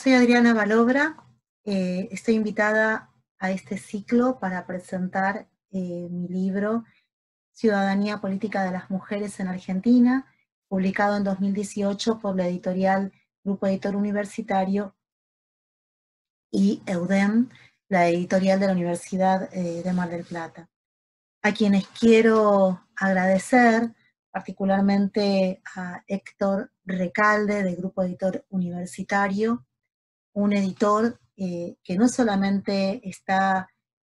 Soy Adriana Balobra, estoy invitada a este ciclo para presentar mi libro Ciudadanía Política de las Mujeres en Argentina, publicado en 2018 por la editorial Grupo Editor Universitario y EUDEM, la editorial de la Universidad de Mar del Plata. A quienes quiero agradecer, particularmente a Héctor Recalde, del Grupo Editor Universitario, un editor que no solamente está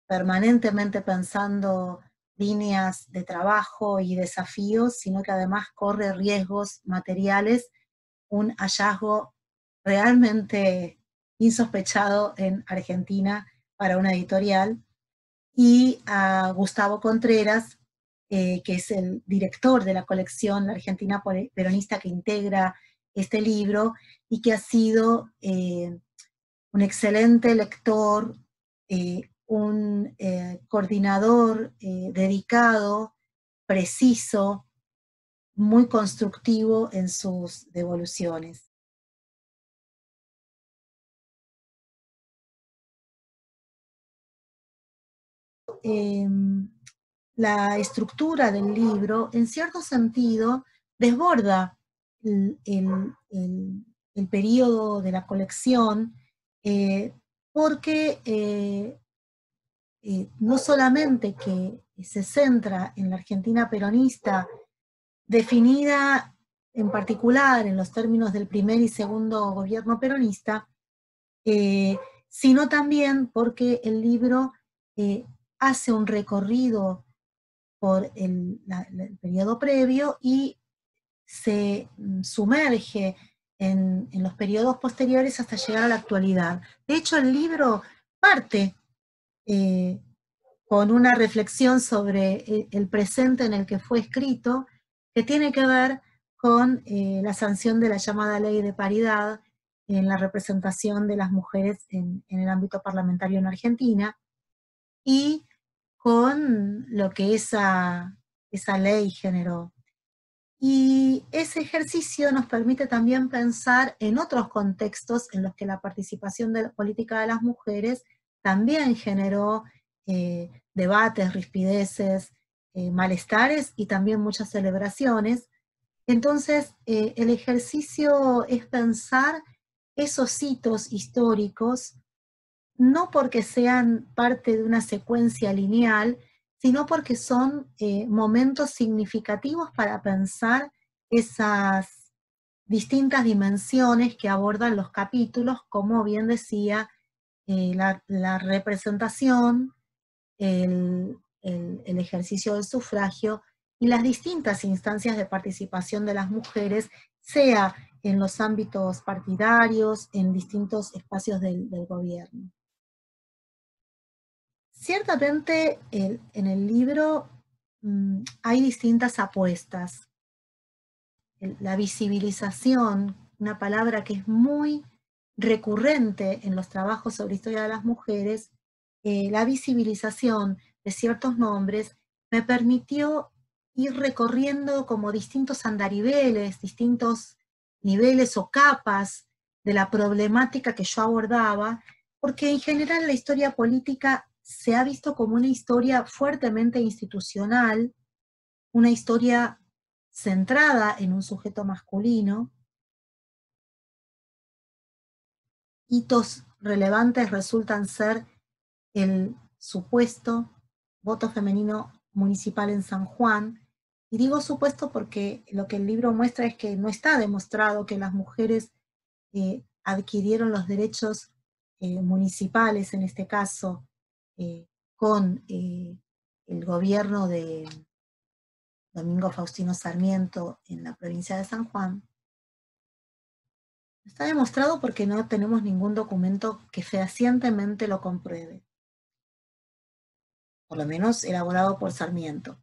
permanentemente pensando líneas de trabajo y desafíos, sino que además corre riesgos materiales, un hallazgo realmente insospechado en Argentina para una editorial, y a Gustavo Contreras, que es el director de la colección La Argentina Peronista que integra este libro y que ha sido un excelente lector, un coordinador dedicado, preciso, muy constructivo en sus devoluciones. La estructura del libro, en cierto sentido, desborda el, el, el periodo de la colección, porque no solamente que se centra en la Argentina peronista, definida en particular en los términos del primer y segundo gobierno peronista, sino también porque el libro hace un recorrido por el periodo previo y se sumerge en los periodos posteriores hasta llegar a la actualidad. De hecho, el libro parte con una reflexión sobre el presente en el que fue escrito, que tiene que ver con la sanción de la llamada ley de paridad en la representación de las mujeres en el ámbito parlamentario en Argentina, y con lo que esa ley generó. Y ese ejercicio nos permite también pensar en otros contextos en los que la participación de la política de las mujeres también generó debates, rispideces, malestares y también muchas celebraciones. Entonces, el ejercicio es pensar esos hitos históricos, no porque sean parte de una secuencia lineal, sino porque son momentos significativos para pensar esas distintas dimensiones que abordan los capítulos, como bien decía, la representación, el ejercicio del sufragio y las distintas instancias de participación de las mujeres, sea en los ámbitos partidarios, en distintos espacios del gobierno. Ciertamente en el libro hay distintas apuestas. La visibilización, una palabra que es muy recurrente en los trabajos sobre historia de las mujeres, la visibilización de ciertos nombres me permitió ir recorriendo como distintos andariveles, distintos niveles o capas de la problemática que yo abordaba, porque en general la historia política se ha visto como una historia fuertemente institucional, una historia centrada en un sujeto masculino. Hitos relevantes resultan ser el supuesto voto femenino municipal en San Juan, y digo supuesto porque lo que el libro muestra es que no está demostrado que las mujeres adquirieron los derechos municipales, en este caso, con el gobierno de Domingo Faustino Sarmiento en la provincia de San Juan. Está demostrado porque no tenemos ningún documento que fehacientemente lo compruebe, por lo menos elaborado por Sarmiento.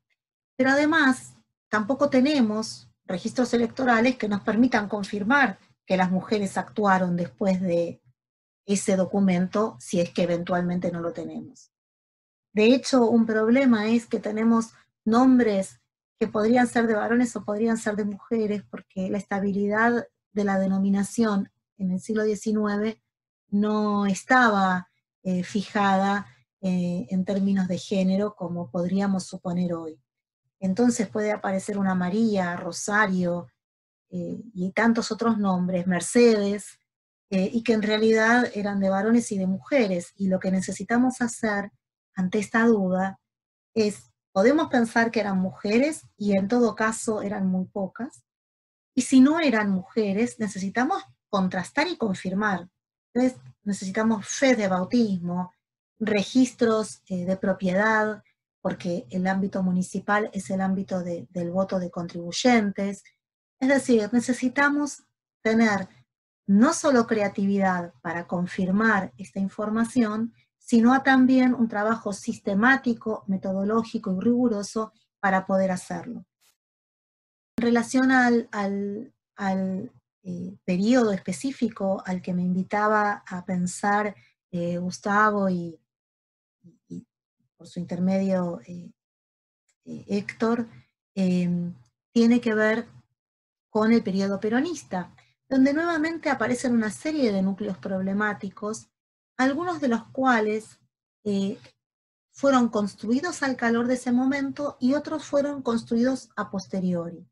Pero además, tampoco tenemos registros electorales que nos permitan confirmar que las mujeres actuaron después de ese documento, si es que eventualmente no lo tenemos. De hecho, un problema es que tenemos nombres que podrían ser de varones o podrían ser de mujeres, porque la estabilidad de la denominación en el siglo XIX no estaba fijada en términos de género como podríamos suponer hoy. Entonces puede aparecer una María, Rosario y tantos otros nombres, Mercedes, y que en realidad eran de varones y de mujeres. Y lo que necesitamos hacer ante esta duda es, podemos pensar que eran mujeres y en todo caso eran muy pocas, y si no eran mujeres, necesitamos contrastar y confirmar. Entonces, necesitamos fe de bautismo, registros de propiedad, porque el ámbito municipal es el ámbito del voto de contribuyentes. Es decir, necesitamos tener no solo creatividad para confirmar esta información, sino también un trabajo sistemático, metodológico y riguroso para poder hacerlo. En relación al periodo específico al que me invitaba a pensar Gustavo y por su intermedio Héctor, tiene que ver con el periodo peronista, donde nuevamente aparecen una serie de núcleos problemáticos, algunos de los cuales fueron construidos al calor de ese momento y otros fueron construidos a posteriori.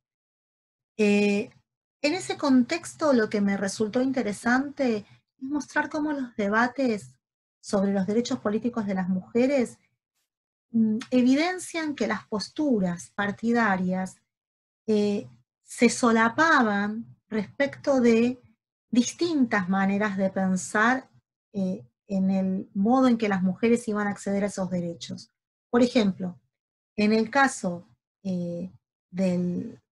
En ese contexto, lo que me resultó interesante es mostrar cómo los debates sobre los derechos políticos de las mujeres evidencian que las posturas partidarias se solapaban respecto de distintas maneras de pensar en el modo en que las mujeres iban a acceder a esos derechos. Por ejemplo, en el caso de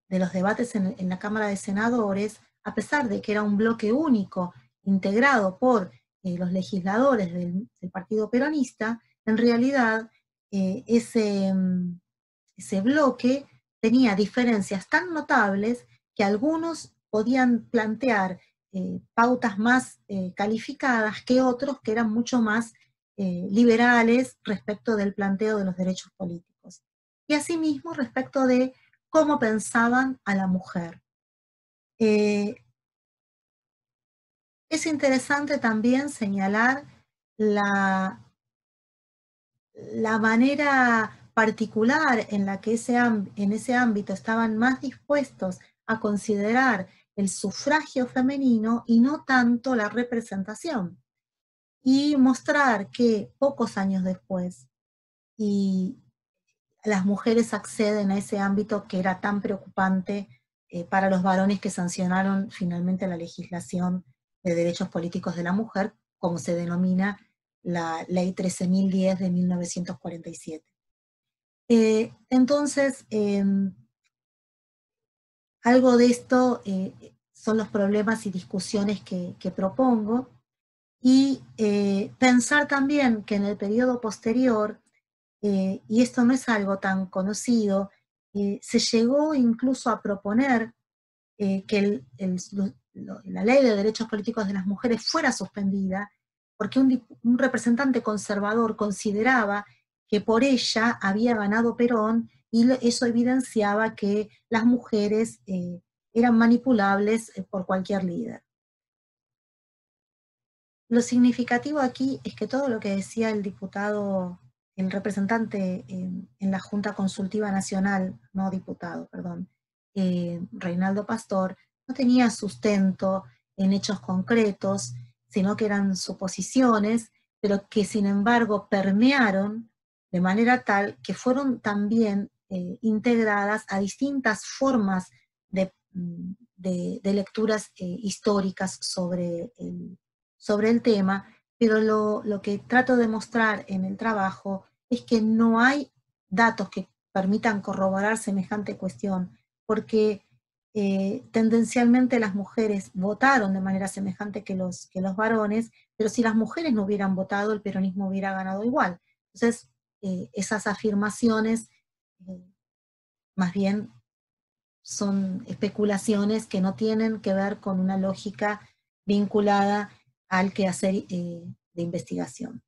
los debates en la Cámara de Senadores, a pesar de que era un bloque único integrado por los legisladores del Partido Peronista, en realidad ese bloque tenía diferencias tan notables que algunos podían plantear pautas más calificadas que otros que eran mucho más liberales respecto del planteo de los derechos políticos. Y asimismo respecto de cómo pensaban a la mujer. Es interesante también señalar la manera particular en la que en ese ámbito estaban más dispuestos a considerar el sufragio femenino y no tanto la representación. Y mostrar que pocos años después y las mujeres acceden a ese ámbito que era tan preocupante para los varones que sancionaron finalmente la legislación de derechos políticos de la mujer, como se denomina la Ley 13.010 de 1947. Entonces, algo de esto son los problemas y discusiones que propongo, y pensar también que en el periodo posterior, y esto no es algo tan conocido, se llegó incluso a proponer que la ley de derechos políticos de las mujeres fuera suspendida, porque un representante conservador consideraba que por ella había ganado Perón, y eso evidenciaba que las mujeres eran manipulables por cualquier líder. Lo significativo aquí es que todo lo que decía el diputado, el representante en la Junta Consultiva Nacional, no diputado, perdón, Reinaldo Pastor, no tenía sustento en hechos concretos, sino que eran suposiciones, pero que sin embargo permearon de manera tal que fueron también integradas a distintas formas de lecturas históricas sobre el tema, pero lo que trato de mostrar en el trabajo es que no hay datos que permitan corroborar semejante cuestión, porque tendencialmente las mujeres votaron de manera semejante que los varones, pero si las mujeres no hubieran votado, el peronismo hubiera ganado igual. Entonces, esas afirmaciones más bien son especulaciones que no tienen que ver con una lógica vinculada al quehacer de investigación.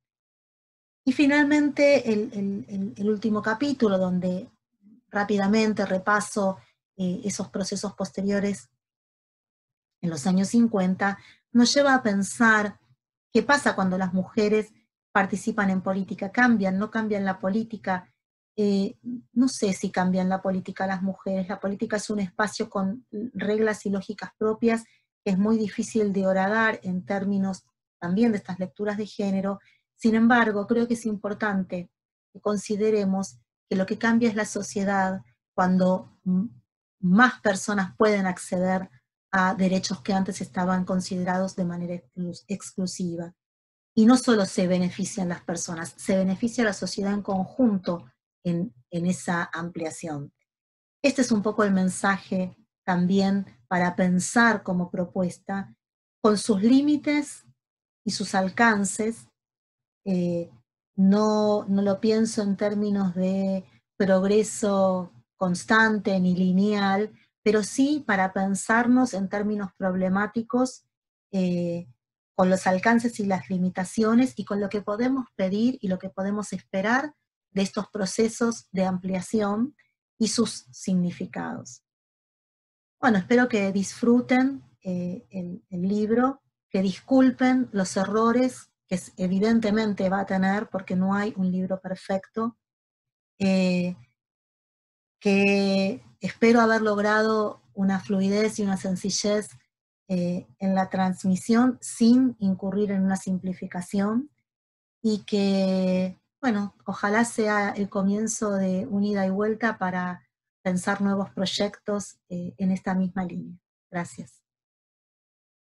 Y finalmente el último capítulo, donde rápidamente repaso esos procesos posteriores en los años 50, nos lleva a pensar ¿Qué pasa cuando las mujeres participan en política? ¿Cambian? ¿No cambian la política? No sé si cambian la política las mujeres. La política es un espacio con reglas y lógicas propias que es muy difícil de horadar en términos también de estas lecturas de género. Sin embargo, creo que es importante que consideremos que lo que cambia es la sociedad cuando más personas pueden acceder a derechos que antes estaban considerados de manera exclusiva. Y no solo se benefician las personas, se beneficia la sociedad en conjunto en esa ampliación. Este es un poco el mensaje también para pensar como propuesta, con sus límites y sus alcances. No lo pienso en términos de progreso constante ni lineal, pero sí para pensarnos en términos problemáticos, con los alcances y las limitaciones y con lo que podemos pedir y lo que podemos esperar de estos procesos de ampliación y sus significados. Bueno, espero que disfruten el libro, que disculpen los errores que evidentemente va a tener porque no hay un libro perfecto, eh, que espero haber logrado una fluidez y una sencillez en la transmisión sin incurrir en una simplificación y que, bueno, ojalá sea el comienzo de una ida y vuelta para pensar nuevos proyectos en esta misma línea. Gracias.